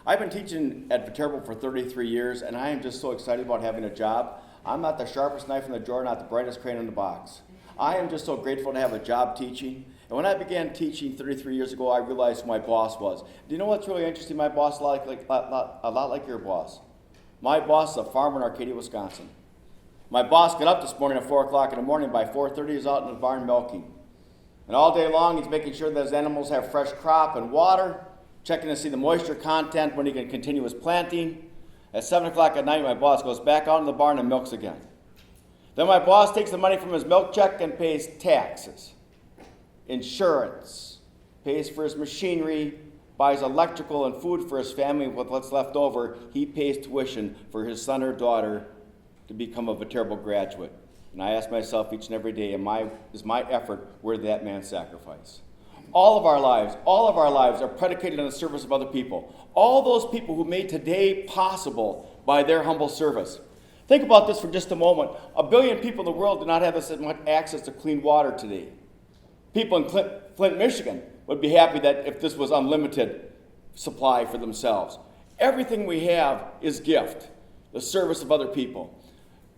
I've been teaching at Viterbo for 33 years, and I am just so excited about having a job. I'm not the sharpest knife in the drawer, not the brightest crayon in the box. I am just so grateful to have a job teaching. And when I began teaching 33 years ago, I realized who my boss was. Do you know what's really interesting? My boss is a lot like your boss. My boss is a farmer in Arcadia, Wisconsin. My boss got up this morning at 4 o'clock in the morning. By 4:30, he's out in the barn milking. And all day long, he's making sure that his animals have fresh crop and water, checking to see the moisture content when he can continue his planting. At 7 o'clock at night, my boss goes back out in the barn and milks again. Then my boss takes the money from his milk check and pays taxes, insurance, pays for his machinery, buys electrical and food for his family with what's left over. He pays tuition for his son or daughter to become a Viterbo graduate. And I ask myself each and every day, is my effort worth that man's sacrifice? All of our lives are predicated on the service of other people. All those people who made today possible by their humble service. Think about this for just a moment. 1 billion people in the world do not have as much access to clean water today. People in Flint, Michigan would be happy that if this was unlimited supply for themselves. Everything we have is gift, the service of other people.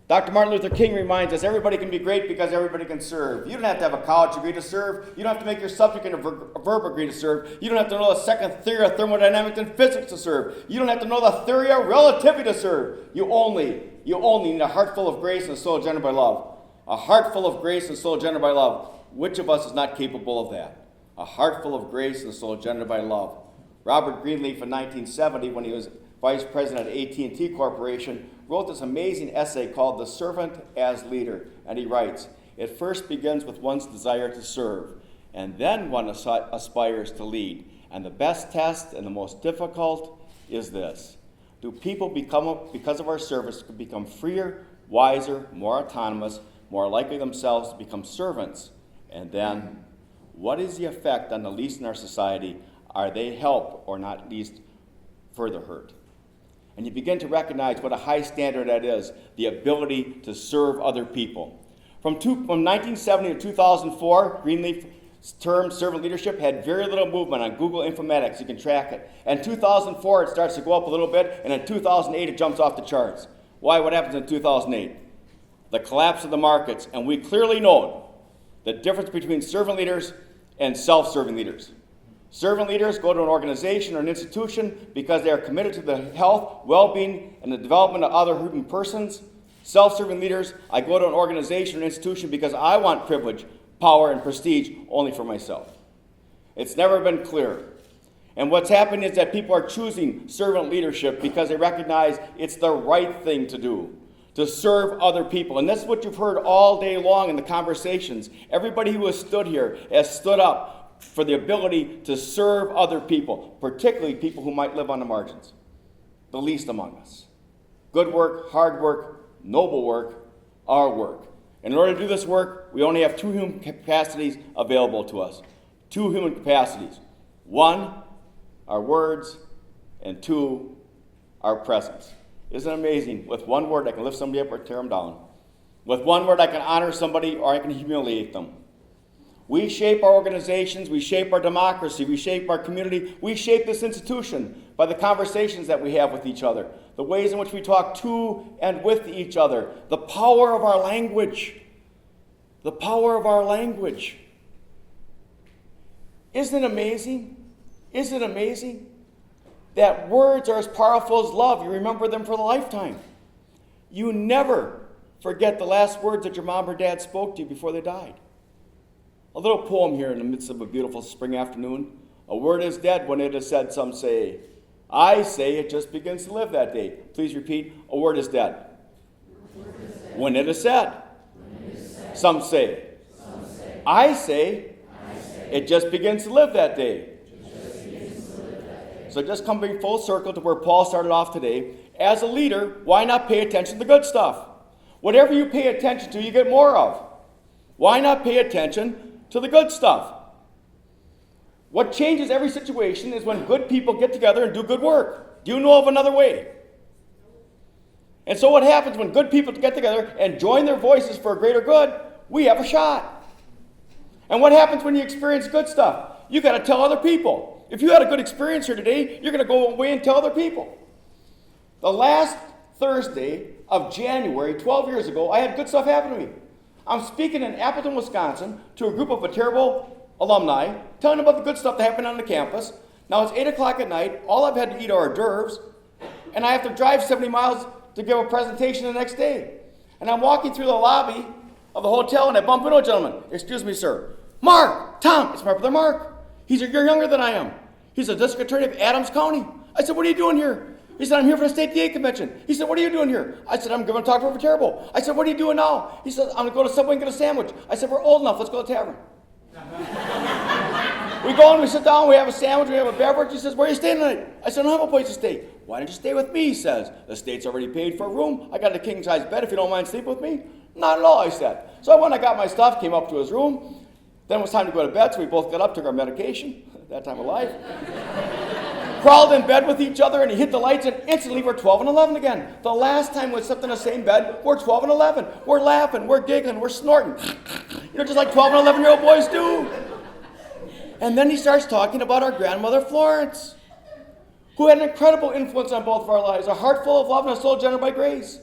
Dr. Martin Luther King reminds us everybody can be great because everybody can serve. You don't have to have a college degree to serve. You don't have to make your subject and a verb agree to serve. You don't have to know the second theory of thermodynamics and physics to serve. You don't have to know the theory of relativity to serve. You only need a heart full of grace and a soul generated by love. A heart full of grace and a soul generated by love. Which of us is not capable of that? A heart full of grace and a soul generated by love. Robert Greenleaf in 1970, when he was vice president at AT&T Corporation, wrote this amazing essay called The Servant as Leader. And he writes, "It first begins with one's desire to serve, and then one aspires to lead. And the best test and the most difficult is this. Do people because of our service, become freer, wiser, more autonomous, more likely themselves to become servants? And then, what is the effect on the least in our society? Are they helped or not least further hurt?" And you begin to recognize what a high standard that is, the ability to serve other people. From 1970 to 2004, Greenleaf's term servant leadership had very little movement on Google Informatics. You can track it. And in 2004, it starts to go up a little bit, and in 2008, it jumps off the charts. Why? What happens in 2008? The collapse of the markets, and we clearly know the difference between servant leaders and self-serving leaders. Servant leaders go to an organization or an institution because they are committed to the health, well-being, and the development of other human persons. Self-serving leaders, I go to an organization or institution because I want privilege, power, and prestige only for myself. It's never been clearer. And what's happening is that people are choosing servant leadership because they recognize it's the right thing to do, to serve other people. And that's what you've heard all day long in the conversations. Everybody who has stood here has stood up for the ability to serve other people, particularly people who might live on the margins, the least among us. Good work, hard work, noble work, our work. And in order to do this work, we only have two human capacities available to us. Two human capacities. One, our words, and two, our presence. Isn't it amazing? With one word, I can lift somebody up or tear them down. With one word, I can honor somebody or I can humiliate them. We shape our organizations, we shape our democracy, we shape our community, we shape this institution by the conversations that we have with each other, the ways in which we talk to and with each other, the power of our language. The power of our language. Isn't it amazing? Isn't it amazing that words are as powerful as love? You remember them for the lifetime. You never forget the last words that your mom or dad spoke to you before they died. A little poem here in the midst of a beautiful spring afternoon. A word is dead when it is said, some say. I say it just begins to live that day. Please repeat, a word is dead. When it is said. Some say. I say it just begins to live that day. So just coming full circle to where Paul started off today. As a leader, why not pay attention to the good stuff? Whatever you pay attention to, you get more of. Why not pay attention to the good stuff? What changes every situation is when good people get together and do good work. Do you know of another way? And so what happens when good people get together and join their voices for a greater good? We have a shot. And what happens when you experience good stuff? You got to tell other people. If you had a good experience here today, you're going to go away and tell other people. The last Thursday of January, 12 years ago, I had good stuff happen to me. I'm speaking in Appleton, Wisconsin, to a group of Viterbo alumni, telling them about the good stuff that happened on the campus. Now it's 8 o'clock at night. All I've had to eat are hors d'oeuvres, and I have to drive 70 miles to give a presentation the next day. And I'm walking through the lobby of the hotel, and I bump into a gentleman. Excuse me, sir. Mark! Tom! It's my brother Mark. You're younger than I am. He's a district attorney of Adams County. I said, what are you doing here? He said, I'm here for the state DA convention. He said, what are you doing here? I said, I'm going to talk for Viterbo. I said, what are you doing now? He said, I'm going to go to Subway and get a sandwich. I said, we're old enough. Let's go to the tavern. We go and we sit down, we have a sandwich, we have a beverage. He says, where are you staying tonight? I said, I don't have a place to stay. Why don't you stay with me? He says, the state's already paid for a room. I got a king-size bed if you don't mind sleeping with me. Not at all, I said. So I went, I got my stuff, came up to his room. Then it was time to go to bed, so we both got up, took our medication at that time of life. Crawled in bed with each other, and he hit the lights, and instantly we're 12 and 11 again. The last time we slept in the same bed, we're 12 and 11. We're laughing, we're giggling, we're snorting. Just like 12 and 11-year-old boys do. And then he starts talking about our grandmother Florence, who had an incredible influence on both of our lives, a heart full of love and a soul generated by grace.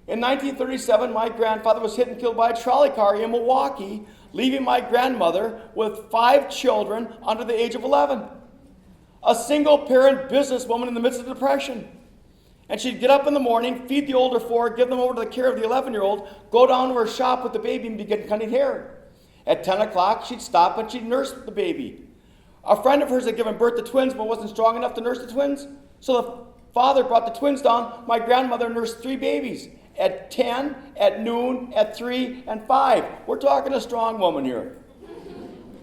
In 1937, my grandfather was hit and killed by a trolley car in Milwaukee, leaving my grandmother with 5 children under the age of 11. A single-parent businesswoman in the midst of the Depression. And she'd get up in the morning, feed the older 4, give them over to the care of the 11-year-old, go down to her shop with the baby and begin cutting hair. At 10 o'clock, she'd stop and she'd nurse the baby. A friend of hers had given birth to twins but wasn't strong enough to nurse the twins. So the father brought the twins down. My grandmother nursed 3 babies. At 10, at noon, at 3, and 5. We're talking a strong woman here.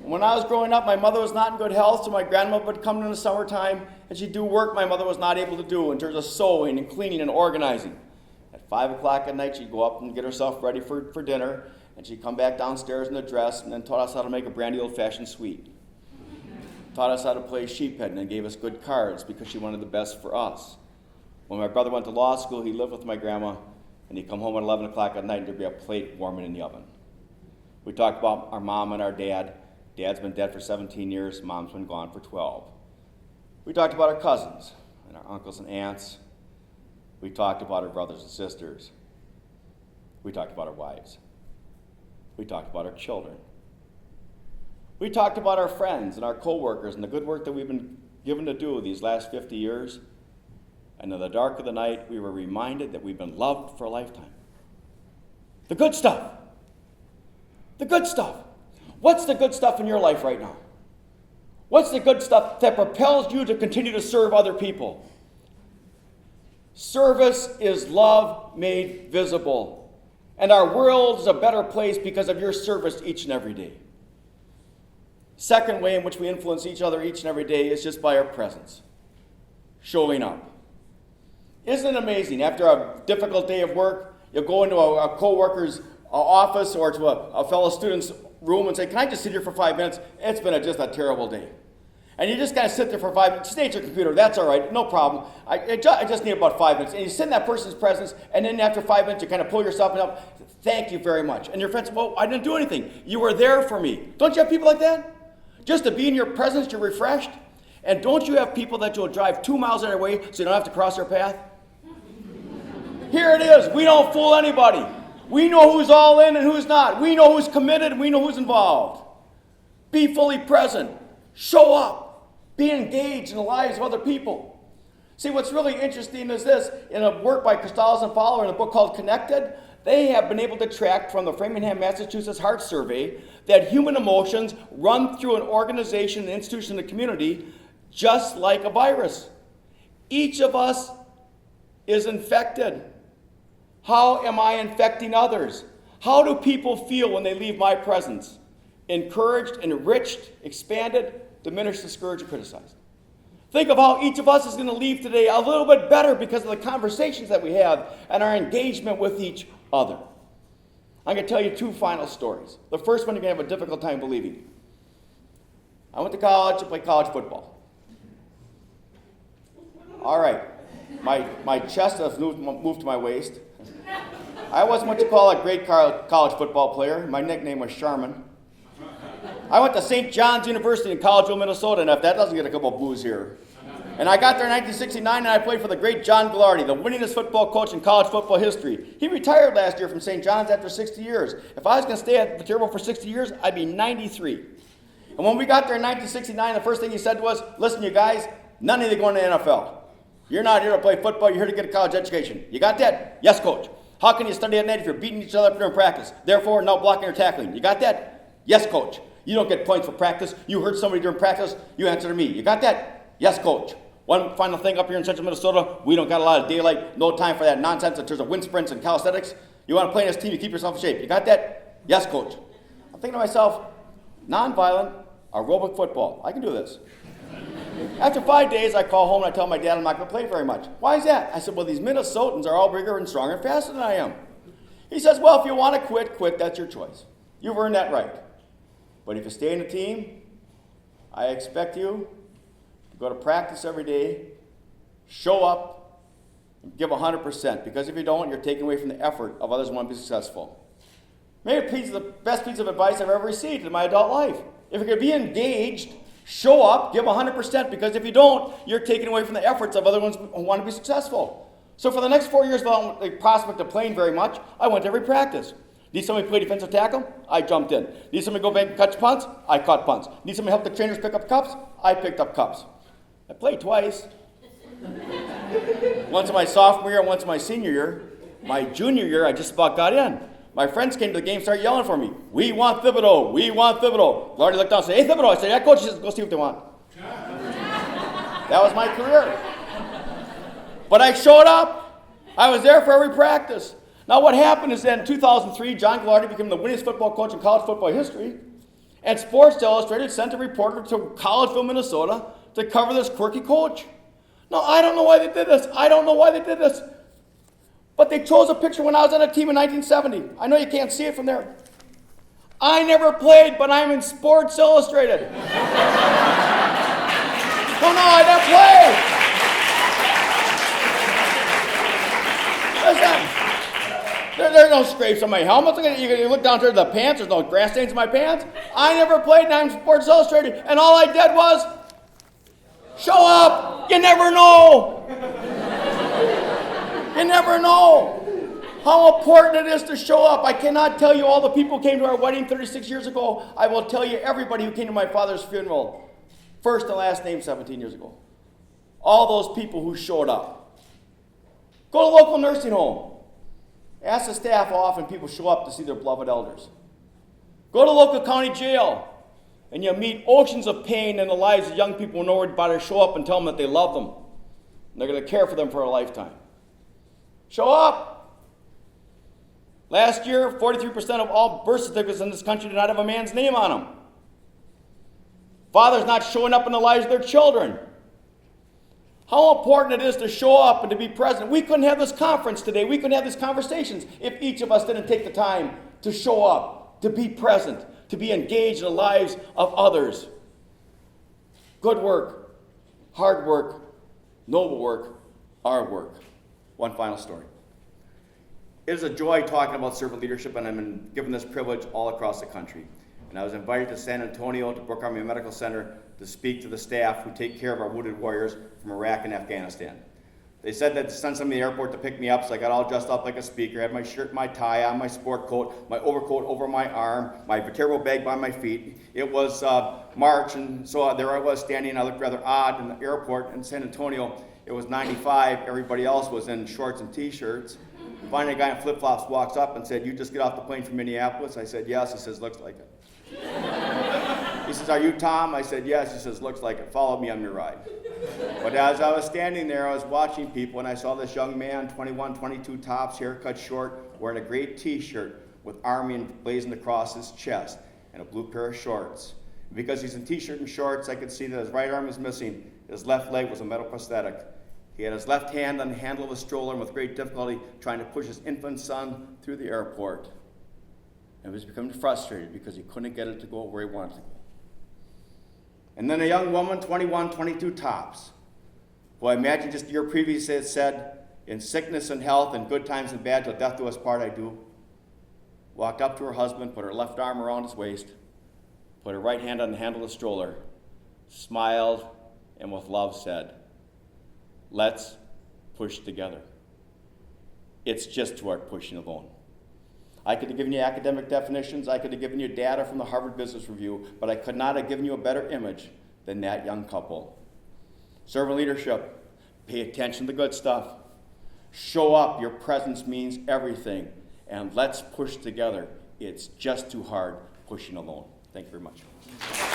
When I was growing up, my mother was not in good health, so my grandmother would come in the summertime and she'd do work my mother was not able to do in terms of sewing and cleaning and organizing. At 5 o'clock at night, she'd go up and get herself ready for dinner, and she'd come back downstairs in the dress and then taught us how to make a brandy old-fashioned sweet. Taught us how to play sheephead and then gave us good cards because she wanted the best for us. When my brother went to law school, he lived with my grandma, and he'd come home at 11 o'clock at night and there'd be a plate warming in the oven. We talked about our mom and our dad. Dad's been dead for 17 years, mom's been gone for 12. We talked about our cousins and our uncles and aunts. We talked about our brothers and sisters. We talked about our wives. We talked about our children. We talked about our friends and our co-workers and the good work that we've been given to do these last 50 years. And in the dark of the night, we were reminded that we've been loved for a lifetime. The good stuff. The good stuff. What's the good stuff in your life right now? What's the good stuff that propels you to continue to serve other people? Service is love made visible. And our world is a better place because of your service each and every day. Second way in which we influence each other each and every day is just by our presence. Showing up. Isn't it amazing? After a difficult day of work, you'll go into a co-worker's office or to a fellow student's room and say, can I just sit here for 5 minutes? It's been just a terrible day. And you just kind of sit there for 5 minutes. Stay at your computer. That's all right. No problem. I just need about 5 minutes. And you sit in that person's presence, and then after 5 minutes, you kind of pull yourself up. Thank you very much. And your friend says, well, I didn't do anything. You were there for me. Don't you have people like that? Just to be in your presence, you're refreshed. And don't you have people that you'll drive 2 miles out of their way so you don't have to cross their path? Here it is. We don't fool anybody. We know who's all in and who's not. We know who's committed and we know who's involved. Be fully present. Show up. Be engaged in the lives of other people. See, what's really interesting is this. In a work by Gustavus and Fowler in a book called Connected, they have been able to track from the Framingham, Massachusetts Heart Survey that human emotions run through an organization, an institution, a community, just like a virus. Each of us is infected. How am I infecting others? How do people feel when they leave my presence? Encouraged, enriched, expanded, diminished, discouraged, or criticized. Think of how each of us is going to leave today a little bit better because of the conversations that we have and our engagement with each other. I'm going to tell you 2 final stories. The first one you're going to have a difficult time believing. I went to college to play college football. All right. My chest has moved to my waist. I wasn't what you call a great college football player. My nickname was Charmin. I went to St. John's University in Collegeville, Minnesota, and if that doesn't get a couple of boos here. And I got there in 1969, and I played for the great John Ghilardi, the winningest football coach in college football history. He retired last year from St. John's after 60 years. If I was going to stay at Viterbo for 60 years, I'd be 93. And when we got there in 1969, the first thing he said was, listen, you guys, none of you are going to the NFL. You're not here to play football. You're here to get a college education. You got that? Yes, coach. How can you study at night if you're beating each other up during practice? Therefore, no blocking or tackling. You got that? Yes, coach. You don't get points for practice. You hurt somebody during practice. You answer to me. You got that? Yes, coach. One final thing up here in central Minnesota, we don't got a lot of daylight, no time for that nonsense in terms of wind sprints and calisthenics. You want to play in this team, you keep yourself in shape. You got that? Yes, coach. I'm thinking to myself, nonviolent, aerobic football. I can do this. After 5 days, I call home and I tell my dad I'm not going to play very much. Why is that? I said, well, these Minnesotans are all bigger and stronger and faster than I am. He says, well, if you want to quit, that's your choice. You've earned that right. But if you stay in the team, I expect you to go to practice every day, show up, and give 100%. Because if you don't, you're taking away from the effort of others who want to be successful. Maybe the best piece of advice I've ever received in my adult life. If you're going to be engaged, show up, give 100%, because if you don't, you're taking away from the efforts of other ones who want to be successful. So for the next 4 years, without the prospect of playing very much, I went to every practice. Need somebody play defensive tackle? I jumped in. Need somebody go back and catch punts? I caught punts. Need somebody help the trainers pick up cups? I picked up cups. I played twice. Once in my sophomore year, once in my senior year. My junior year, I just about got in. My friends came to the game, started yelling for me. We want Thibodeau. We want Thibodeau. Lardy looked down and said, hey, Thibodeau. I said, yeah, coach. He says, go see what they want. That was my career. But I showed up. I was there for every practice. Now what happened is that in 2003, John Ghilardi became the winningest football coach in college football history. And Sports Illustrated sent a reporter to Collegeville, Minnesota to cover this quirky coach. Now, I don't know why they did this. But they chose a picture when I was on a team in 1970. I know you can't see it from there. I never played, but I'm in Sports Illustrated. Oh, no, I didn't play. Listen, there's no scrapes on my helmet. You look down to the pants, there's no grass stains in my pants. I never played, and I'm Sports Illustrated. And all I did was show up. You never know. You never know how important it is to show up. I cannot tell you all the people who came to our wedding 36 years ago. I will tell you everybody who came to my father's funeral, first and last name 17 years ago. All those people who showed up. Go to a local nursing home. Ask the staff how often people show up to see their beloved elders. Go to local county jail, and you'll meet oceans of pain in the lives of young people who know about to show up and tell them that they love them. And they're going to care for them for a lifetime. Show up. Last year, 43% of all birth certificates in this country do not have a man's name on them. Fathers not showing up in the lives of their children. How important it is to show up and to be present. We couldn't have this conference today. We couldn't have these conversations if each of us didn't take the time to show up, to be present, to be engaged in the lives of others. Good work, hard work, noble work, our work. One final story. It is a joy talking about servant leadership, and I've been given this privilege all across the country. And I was invited to San Antonio to Brooke Army Medical Center to speak to the staff who take care of our wounded warriors from Iraq and Afghanistan. They said that to send somebody to the airport to pick me up, so I got all dressed up like a speaker. I had my shirt, my tie on, my sport coat, my overcoat over my arm, my Viterbo bag by my feet. It was March, and so there I was standing. I looked rather odd in the airport in San Antonio. It was 95. Everybody else was in shorts and T-shirts. Finally, a guy in flip-flops walks up and said, "You just get off the plane from Minneapolis?" I said, "Yes." He says, "Looks like it." He says, "Are you Tom?" I said, "Yes." He says, "Looks like it. Follow me on your ride." But as I was standing there, I was watching people, and I saw this young man, 21, 22 tops, haircut short, wearing a gray T-shirt with Army emblazoned across his chest and a blue pair of shorts. And because he's in T-shirt and shorts, I could see that his right arm was missing. His left leg was a metal prosthetic. He had his left hand on the handle of a stroller and with great difficulty trying to push his infant son through the airport. And he was becoming frustrated because he couldn't get it to go where he wanted to go. And then a young woman, 21, 22 tops, who I imagine just a year previously had said, "In sickness and health, in good times and bad, till death do us part, I do," walked up to her husband, put her left arm around his waist, put her right hand on the handle of the stroller, smiled, and with love said, "Let's push together." It's just too hard pushing alone. I could have given you academic definitions, I could have given you data from the Harvard Business Review, but I could not have given you a better image than that young couple. Servant leadership, pay attention to the good stuff. Show up, your presence means everything. And let's push together. It's just too hard pushing alone. Thank you very much.